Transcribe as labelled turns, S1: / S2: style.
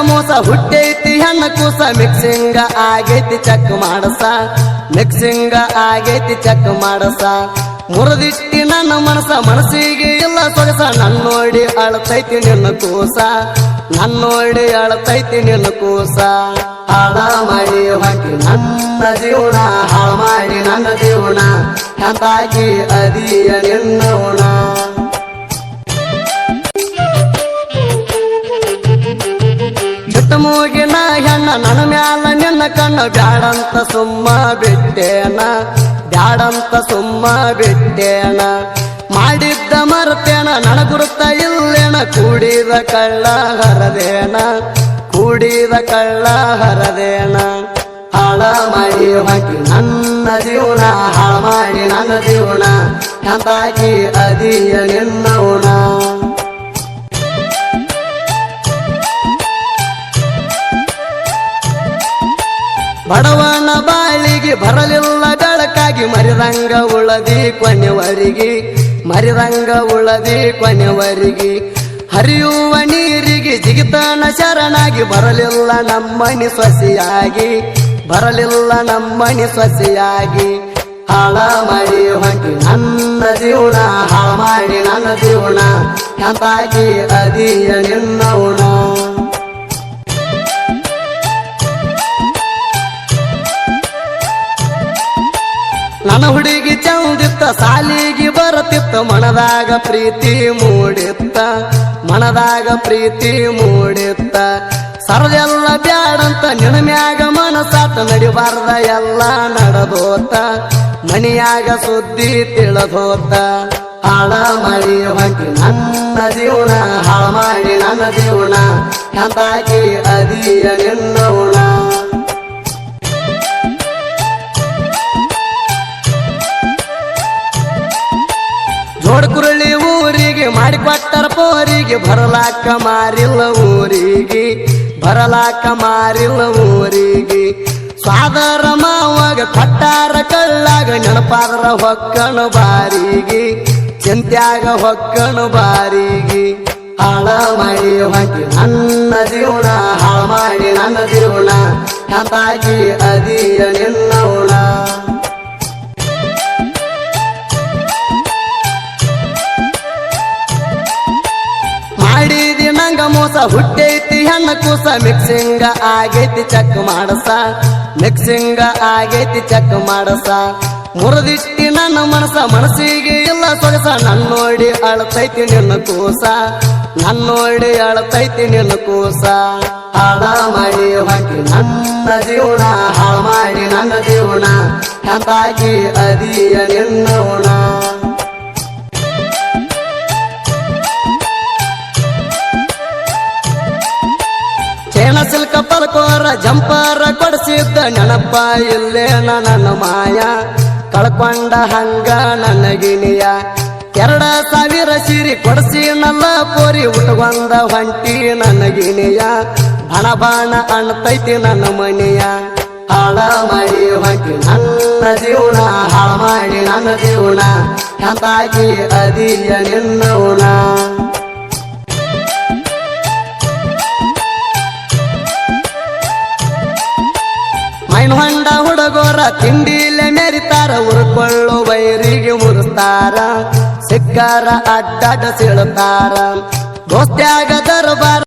S1: ಮೋಸ ಹುಟ್ಟೈತಿ ಹೆಣ್ಣ ಕೂಸ ಮಿಕ್ಸಿಂಗ ಆಗೈತಿ ಚೆಕ್ ಮಾಡಸ ಮಿಕ್ಸಿಂಗ ಆಗೈತಿ ಚೆಕ್ ಮಾಡಸ ಮುರಿದಿಟ್ಟಿ ನನ್ನ ಮನಸ್ಸಿಗೆ ಇಲ್ಲ ಸೊಗಸ ನನ್ನೋಡಿ ಅಳತೈತಿ ನಿನ್ನ ಕೂಸ ನನ್ನೋಡಿ ಅಳತೈತಿ ನಿನ್ನ ಕೂಸ ಹಾಳ ಮಾಡಿ ಹೊಂಟಿ ನನ್ನ ಜೀವನ ಹಾಳ ಮಾಡಿ ನನ್ನ ಜೀವನ ಎಂತಾಗಿ ಅದಿಯ ನಿನ್ನವನ ಮೂಗಿನ ಹೆಣ್ಣ ನನ್ನ ಮ್ಯಾಲ ನಿನ್ನ ಕಣ್ಣ ಬ್ಯಾಡಂತ ಸುಮ್ಮ ಬಿಟ್ಟೇನ ಬ್ಯಾಡಂತ ಸುಮ್ಮ ಬಿಟ್ಟೇನ ಮಾಡಿದ್ದ ಮರ್ತೇನ ನನ್ನ ಗುರುತ ಇಲ್ಲೇನ ಕೂಡಿದ ಕಳ್ಳ ಹರದೇನ ಕೂಡಿದ ಕಳ್ಳ ಹರದೇನ ಹಾಳ ಮಾಡಿ ಹೊಂಟಿ ನನ್ನ ಜೀವನ ಹಾಳ ಮಾಡಿ ನನ್ನ ಜೀವನ ಎಂತಾಗಿ ಅದಿಯ ನಿನ್ನವನ ಬಡವನ ಬಾಳಿಗೆ ಬರಲಿಲ್ಲ ಬೆಳಕಾಗಿ ಮರಿದಂಗ ಉಳದಿ ಕೊನೆವರಿಗೆ ಮರಿದಂಗ ಉಳದಿ ಕೊನೆವರಿಗೆ ಹರಿಯುವ ನೀರಿಗೆ ಜಿಗಿತನ ಶರಣಾಗಿ ಬರಲಿಲ್ಲ ನಮ್ಮನಿ ಸೊಸೆಯಾಗಿ ಬರಲಿಲ್ಲ ನಮ್ಮನಿ ಸೊಸೆಯಾಗಿ ಹಾಳ ಮಾಡಿ ಹೊಂಟಿ ನನ್ನ ಜೀವನ ಹಾಳ ಮಾಡಿ ನನ್ನ ಜೀವನ ಎಂತಾಗಿ ಅದಿಯ ನಿನ್ನವನ ನನ್ನ ಹುಡುಗಿ ಚಂದಿತ್ತ ಸಾಲಿಗೆ ಬರತಿತ್ತ ಮನದಾಗ ಪ್ರೀತಿ ಮೂಡಿತ್ತ ಮನದಾಗ ಪ್ರೀತಿ ಮೂಡಿತ್ತ ಸರದೆಲ್ಲ ಬ್ಯಾಡಂತ ನಿನ್ನ ಮ್ಯಾಗ ಮನಸಾತ ನಡಿಬಾರ್ದ ಎಲ್ಲ ನಡೆದೋತ ಮನಿಯಾಗ ಸುದ್ದಿ ತಿಳಿದೋತ ಹಾಳ ಮಾಡಿ ಹೊಂಟಿ ನನ್ನ ಜೀವನ ಹಾಳ ಮಾಡಿ ನನ್ನ ಜೀವನ ಎಂತಾಗಿ ಅದಿಯ ನಿನ್ನವನ ಜೋಡ್ ಕುರಳಿ ಊರಿಗೆ ಮಾಡಿಕೊಟ್ಟರ ಪೋರಿಗೆ ಬರಲಾಕ ಮಾರಿಲ್ಲ ಊರಿಗೆ ಬರಲಾಕ ಮಾರಿಲ್ಲ ಊರಿಗೆ ಸ್ವಾದರ ಮಾವಾಗ ಕೊಟ್ಟಾರ ಕಳ್ಳಾಗ ನೆನಪಾದ್ರ ಹೊಕ್ಕಣ ಬಾರಿಗೆ ಚಿಂತ್ಯಾಗ ಹೊಕ್ಕಣ ಬಾರಿಗೆ ಹಾಳ ಮಾಡಿ ಹೊಂಟಿ ನನ್ನ ಜೀವನ ಹಾಳ ಮಾಡಿ ನನ್ನ ಜೀವನ ಎಂತಾಗಿ ಅದಿಯ ನಿನ್ನವನ ಮಾಡಿದಿ ನಂಗ ಮೋಸ ಹುಟ್ಟೈತಿ ಹೆಣ್ಣ ಕೂಸ ಮಿಕ್ಸಿಂಗ ಆಗೈತಿ ಚೆಕ್ ಮಾಡಸ ಮಿಕ್ಸಿಂಗ ಆಗೈತಿ ಚೆಕ್ ಮಾಡಸ ಮುರಿದಿಟ್ಟಿ ನನ್ನ ಮನಸ್ಸಿಗೆ ಇಲ್ಲ ಸೊಗಸ ನನ್ನೋಡಿ ಅಳತೈತಿ ನಿನ್ನ ಕೂಸ ನನ್ನೋಡಿ ಅಳತೈತಿ ನಿನ್ನ ಕೂಸ ಹಾಳ ಮಾಡಿ ಹೊಂಟಿ ನನ್ನ ಜೀವನ ಹಾಳ ಮಾಡಿ ನನ್ನ ಜೀವನ ಎಂತಾಗಿ ಅದಿಯ ನಿನ್ನವನ ಚೇನ ಸಿಲ್ಕ ಪಲ್ಕೋರ ಜಂಪರ ಕೊಡಿಸಿದ್ದ ನೆನಪ ಇಲ್ಲೇ ನನ್ನ ಮಾಯ ಕಳ್ಕೊಂಡ ಹಂಗ ನನಗಿನಿಯ 2000 ಸೀರೆ ಕೊಡಿಸಿ ನನ್ನ ಪೋರಿ ಉಟ್ಕೊಂಡ ಹೊಂಟಿ ನನಗಿನಿಯ ಬಣ ಬಣ ಅಣ್ತೈತಿ ನನ್ನ ಮನೆಯ ಹಾಳ ಮಾಡಿ ಹೊಂಟಿ ನನ್ನ ಜೀವನ ಹಾಳ ಮಾಡಿ ನನ್ನ ಜೀವನ ಎಂತಾಗಿ ಅದಿಯ ನಿನ್ನವನ ಹೊಂಡ ಹುಡುಗೋರ ತಿಂಡಿಲೆ ಮೆರಿತಾರ ಉರ್ಕೊಳ್ಳೋ ವೈರಿಗೆ ಮುರಿಸ್ತಾರ ಸಿಕ್ಕಾರ ಅಡ್ಡಾಡ ಸೀಳುತ್ತಾರ ದೋಸ್ತ್ಯಾಗ ದರ್ಬಾರ